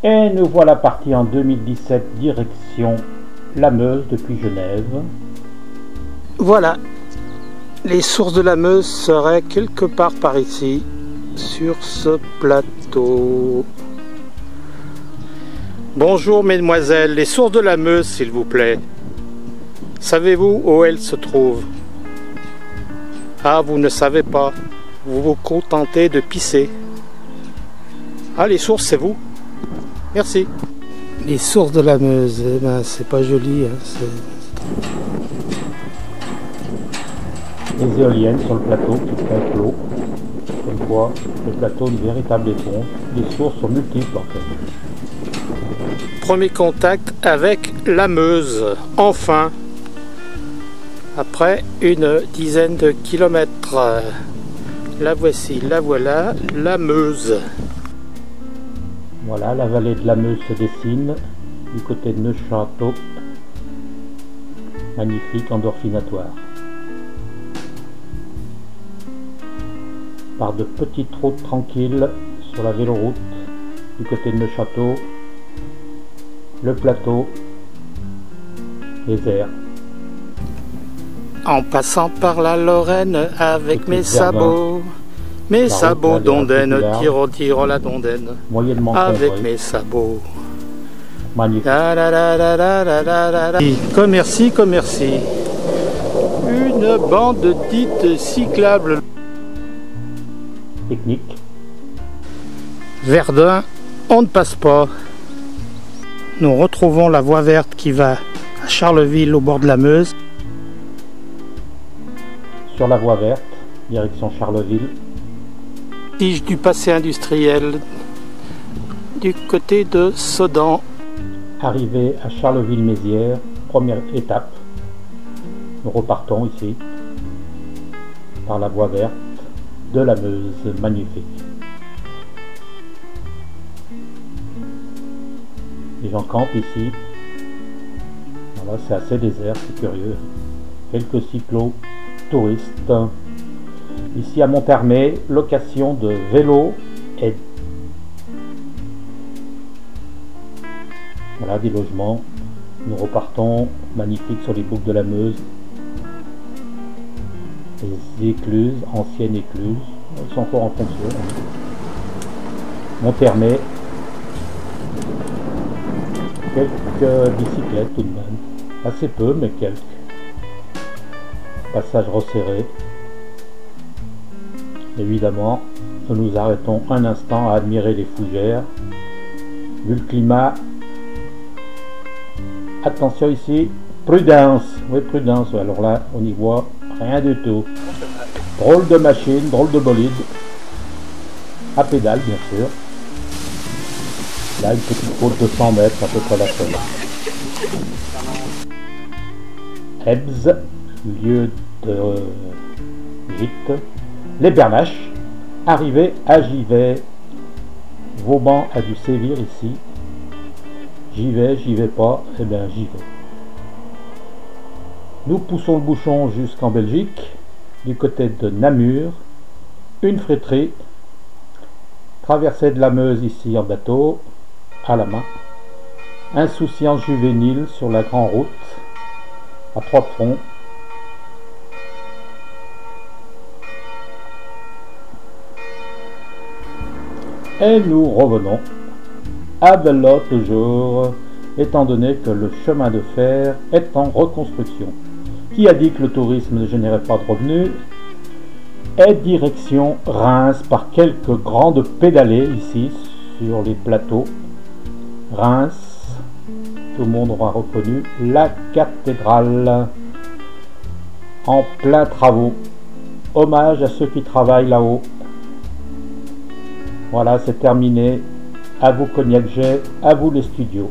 Et nous voilà partis en 2017 direction la Meuse depuis Genève. Voilà, les sources de la Meuse seraient quelque part par ici, sur ce plateau. Bonjour mesdemoiselles, les sources de la Meuse s'il vous plaît. Savez-vous où elles se trouvent? Ah, vous ne savez pas, vous vous contentez de pisser. Ah, les sources c'est vous? Merci. Les sources de la Meuse, eh ben, c'est pas joli. Hein, Les éoliennes sur le plateau qui pompent l'eau. Comme quoi, le plateau est une véritable éponge. Les sources sont multiples en fait. Premier contact avec la Meuse, enfin. Après une dizaine de kilomètres. La voici, la voilà, la Meuse. Voilà, la vallée de la Meuse se dessine du côté de Neufchâteau. Magnifique, endorphinatoire. Par de petites routes tranquilles sur la véloroute du côté de Neufchâteau, le plateau, les airs. En passant par la Lorraine avec mes sabots. Mes sabots d'ondaine, tiro la dondaine, avec mes sabots. Magnifique. Commercy. Une bande dite cyclable. Technique. Verdun, on ne passe pas. Nous retrouvons la voie verte qui va à Charleville au bord de la Meuse. Sur la voie verte, direction Charleville. Du passé industriel du côté de Sedan. Arrivé à Charleville-Mézières, première étape. Nous repartons ici par la voie verte de la Meuse, magnifique. Les gens campent ici. Voilà, c'est assez désert, c'est curieux. Quelques cyclos touristes. Ici à Monthermé, location de vélos et voilà des logements. Nous repartons, magnifique sur les boucles de la Meuse. Les écluses, anciennes écluses, elles sont encore en fonction. Monthermé, quelques bicyclettes tout de même, assez peu mais quelques. Passage resserré. Évidemment, nous nous arrêtons un instant à admirer les fougères. Vu le climat, attention ici, prudence. Oui, prudence. Alors là, on n'y voit rien du tout. Drôle de machine, drôle de bolide. À pédale, bien sûr. Là, une petite côte de 100 mètres, à peu près la seule. Ebs, lieu de gîte. Les Bernaches, arrivés à Givet. Vauban a dû sévir ici. J'y vais pas, eh bien j'y vais. Nous poussons le bouchon jusqu'en Belgique, du côté de Namur, une friterie, traversée de la Meuse ici en bateau, à la main, insouciance juvénile sur la grande route, à 3 fronts. Et nous revenons à vélo toujours, étant donné que le chemin de fer est en reconstruction. Qui a dit que le tourisme ne générait pas de revenus? Et direction Reims par quelques grandes pédalées ici sur les plateaux. Reims, tout le monde aura reconnu la cathédrale en plein travaux. Hommage à ceux qui travaillent là-haut. Voilà, c'est terminé. À vous Cognac Jet, à vous les studios.